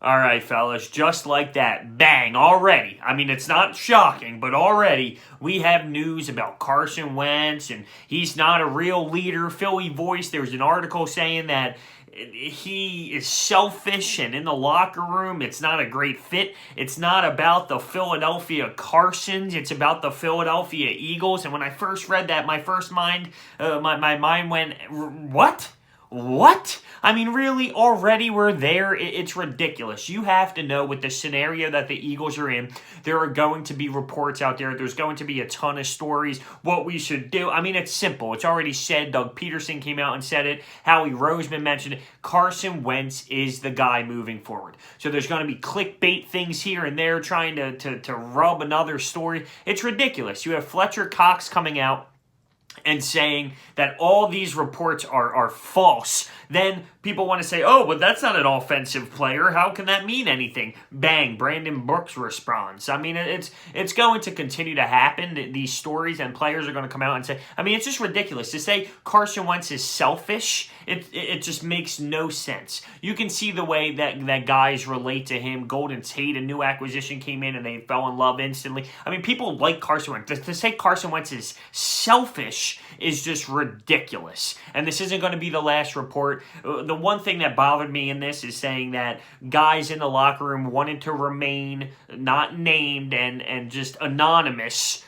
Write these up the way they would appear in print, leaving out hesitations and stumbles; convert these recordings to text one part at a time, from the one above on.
All right, fellas, just like that, bang, already. I mean, it's not shocking, but already we have news about Carson Wentz, and he's not a real leader. PhillyVoice, there's an article saying that he is selfish, and in the locker room, it's not a great fit. It's not about the Philadelphia Carsons. It's about the Philadelphia Eagles. And when I first read that, my mind went, what? What? I mean, really, already we're there. It's ridiculous. You have to know with the scenario that the Eagles are in, there are going to be reports out there. There's going to be a ton of stories, what we should do. I mean, it's simple. It's already said. Doug Peterson came out and said it. Howie Roseman mentioned it. Carson Wentz is the guy moving forward. So there's going to be clickbait things here and there trying to rub another story. It's ridiculous. You have Fletcher Cox coming out and saying that all these reports are false. Then people want to say, oh, but that's not an offensive player. How can that mean anything? Bang, Brandon Brooks responds. I mean, it's going to continue to happen, these stories, and players are going to come out and say, I mean, it's just ridiculous. To say Carson Wentz is selfish, it just makes no sense. You can see the way that guys relate to him. Golden Tate, a new acquisition, came in and they fell in love instantly. I mean, people like Carson Wentz. To say Carson Wentz is selfish is just ridiculous. And this isn't going to be the last report. The one thing that bothered me in this is saying that guys in the locker room wanted to remain not named and just anonymous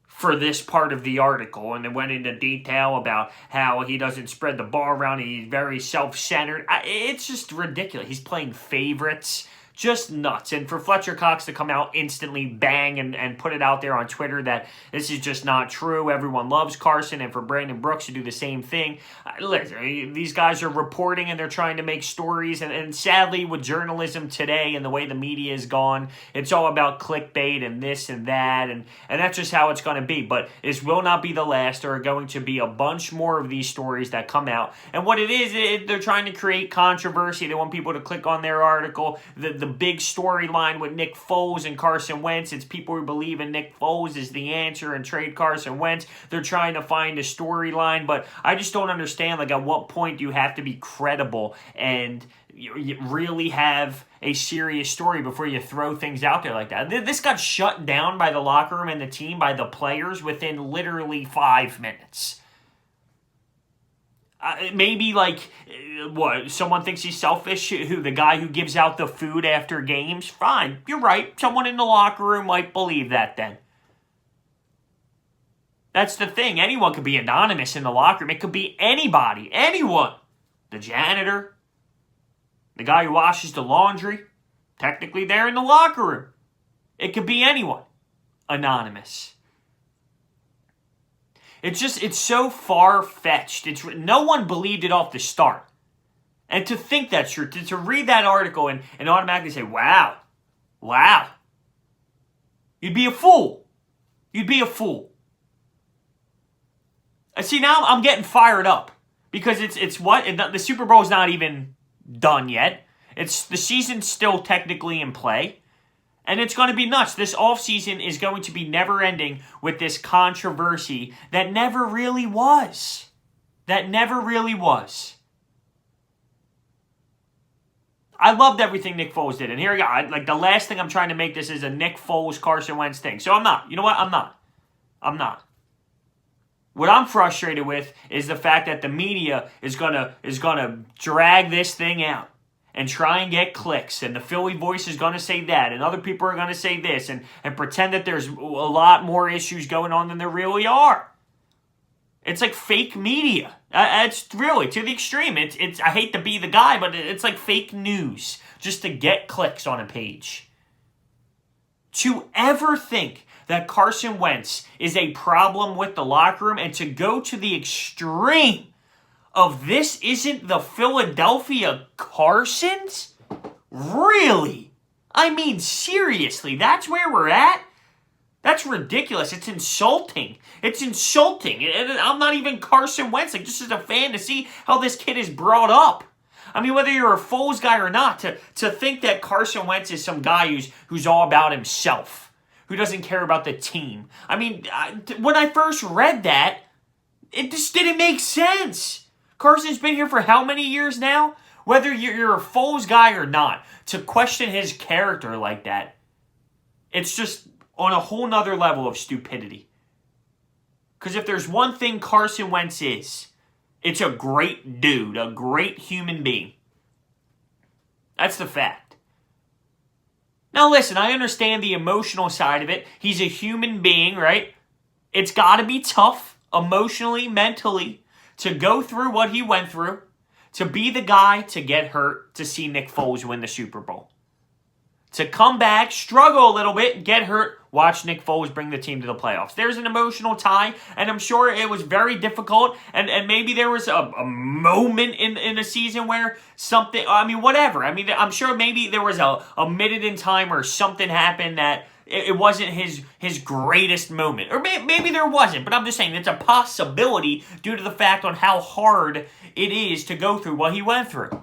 for this part of the article, and it went into detail about how he doesn't spread the ball around. He's very self-centered. It's just ridiculous. He's playing favorites. Just nuts. And for Fletcher Cox to come out instantly, bang, and put it out there on Twitter that this is just not true. Everyone loves Carson. And for Brandon Brooks to do the same thing. Listen, these guys are reporting and they're trying to make stories. And sadly, with journalism today and the way the media is gone, it's all about clickbait and this and that. And that's just how it's going to be. But this will not be the last. There are going to be a bunch more of these stories that come out. And what it is, they're trying to create controversy. They want people to click on their article. The big storyline with Nick Foles and Carson Wentz. It's people who believe in Nick Foles is the answer and trade Carson Wentz. They're trying to find a storyline, but I just don't understand, like, at what point do you have to be credible and you really have a serious story before you throw things out there like that? This got shut down by the locker room and the team, by the players, within literally 5 minutes. Maybe, like, what, someone thinks he's selfish? Who, the guy who gives out the food after games? Fine, you're right. Someone in the locker room might believe that then. That's the thing. Anyone could be anonymous in the locker room. It could be anybody, anyone. The janitor, the guy who washes the laundry. Technically, they're in the locker room. It could be anyone. Anonymous. It's so far-fetched. No one believed it off the start. And to think that's true, to read that article and automatically say, wow, you'd be a fool. You'd be a fool. See, now I'm getting fired up because it's what? The Super Bowl's not even done yet. The season's still technically in play. And it's going to be nuts. This offseason is going to be never-ending with this controversy that never really was. That never really was. I loved everything Nick Foles did. And here we go. Like, the last thing I'm trying to make this is a Nick Foles, Carson Wentz thing. So I'm not. You know what? I'm not. What I'm frustrated with is the fact that the media is gonna drag this thing out and try and get clicks, and the PhillyVoice is going to say that, and other people are going to say this, and pretend that there's a lot more issues going on than there really are. It's like fake media. It's really, to the extreme. It's I hate to be the guy, but it's like fake news, just to get clicks on a page. To ever think that Carson Wentz is a problem with the locker room, and to go to the extreme of this isn't the Philadelphia Carsons? Really? I mean, seriously, that's where we're at? That's ridiculous. It's insulting. It's insulting. And I'm not even Carson Wentz. Like, just as a fan, to see how this kid is brought up. I mean, whether you're a Foles guy or not, to think that Carson Wentz is some guy who's all about himself, who doesn't care about the team. I mean, when I first read that, it just didn't make sense. Carson's been here for how many years now? Whether you're a Foles guy or not, to question his character like that, it's just on a whole nother level of stupidity. Because if there's one thing Carson Wentz is, it's a great dude, a great human being. That's the fact. Now listen, I understand the emotional side of it. He's a human being, right? It's got to be tough, emotionally, mentally, to go through what he went through, to be the guy to get hurt, to see Nick Foles win the Super Bowl. To come back, struggle a little bit, get hurt, watch Nick Foles bring the team to the playoffs. There's an emotional tie, and I'm sure it was very difficult, and maybe there was a moment in the season where something, whatever. I'm sure maybe there was a minute in time where something happened that it wasn't his greatest moment. Or maybe there wasn't, but I'm just saying it's a possibility due to the fact on how hard it is to go through what he went through.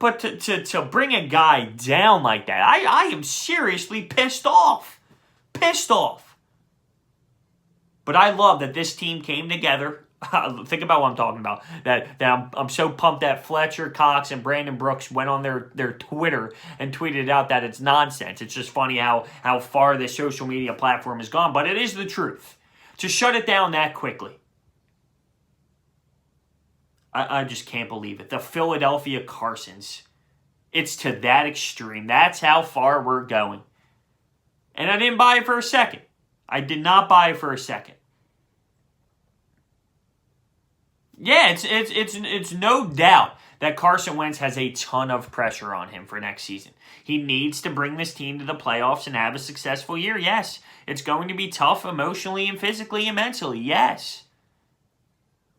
But to bring a guy down like that, I am seriously pissed off. Pissed off. But I love that this team came together. Think about what I'm talking about. That I'm so pumped that Fletcher, Cox, and Brandon Brooks went on their Twitter and tweeted out that it's nonsense. It's just funny how far this social media platform has gone. But it is the truth. To shut it down that quickly. I just can't believe it. The Philadelphia Carsons. It's to that extreme. That's how far we're going. And I didn't buy it for a second. I did not buy it for a second. Yeah, it's no doubt that Carson Wentz has a ton of pressure on him for next season. He needs to bring this team to the playoffs and have a successful year. Yes, it's going to be tough emotionally and physically and mentally. Yes.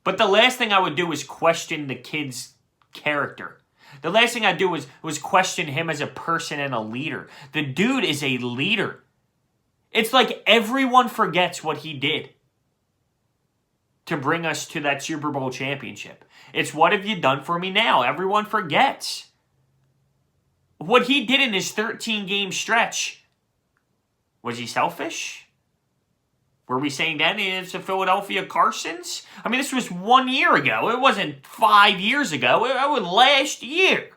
But the last thing I would do is question the kid's character. The last thing I'd do was question him as a person and a leader. The dude is a leader. It's like everyone forgets what he did to bring us to that Super Bowl championship. It's what have you done for me now? Everyone forgets. What he did in his 13-game stretch. Was he selfish? Were we saying then it's the Philadelphia Carsons? This was 1 year ago. It wasn't 5 years ago. It was last year.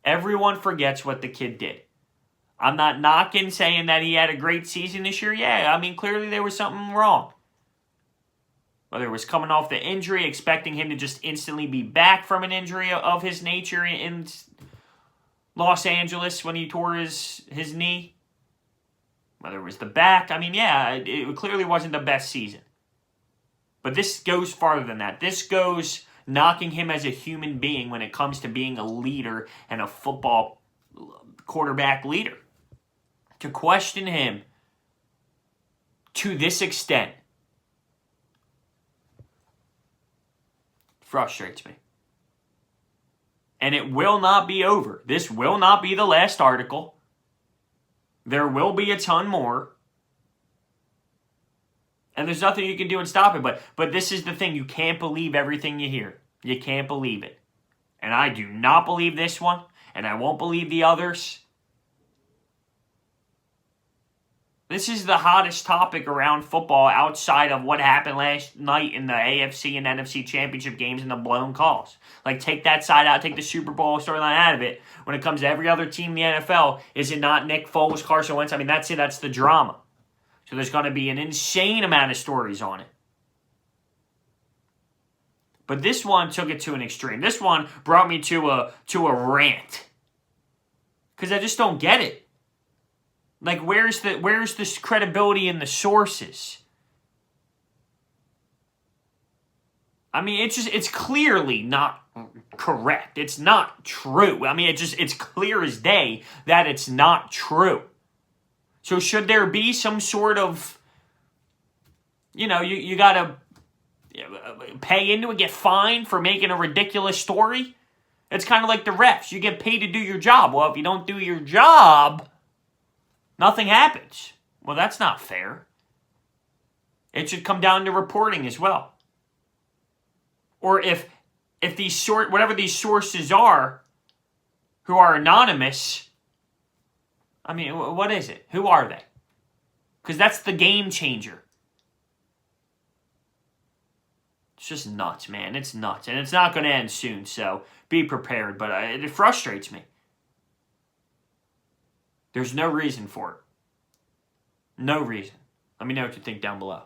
Everyone forgets what the kid did. I'm not knocking saying that he had a great season this year. Yeah, clearly there was something wrong. Whether it was coming off the injury, expecting him to just instantly be back from an injury of his nature in Los Angeles when he tore his knee. Whether it was the back. It clearly wasn't the best season. But this goes farther than that. This goes knocking him as a human being when it comes to being a leader and a football quarterback leader. To question him to this extent frustrates me. And it will not be over. This will not be the last article. There will be a ton more. And there's nothing you can do and stop it. But this is the thing. You can't believe everything you hear. You can't believe it. And I do not believe this one. And I won't believe the others. This is the hottest topic around football outside of what happened last night in the AFC and NFC championship games and the blown calls. Take that side out, take the Super Bowl storyline out of it. When it comes to every other team in the NFL, is it not Nick Foles, Carson Wentz? That's it. That's the drama. So there's going to be an insane amount of stories on it. But this one took it to an extreme. This one brought me to a rant. Because I just don't get it. Where's this credibility in the sources? It's clearly not correct. It's not true. It's clear as day that it's not true. So should there be some sort of, you got to pay into it, get fined for making a ridiculous story? It's kind of like the refs. You get paid to do your job. Well, if you don't do your job, nothing happens. Well, that's not fair. It should come down to reporting as well. Or if these whatever these sources are, who are anonymous, what is it? Who are they? Because that's the game changer. It's just nuts, man. It's nuts. And it's not going to end soon, so be prepared. But it frustrates me. There's no reason for it. No reason. Let me know what you think down below.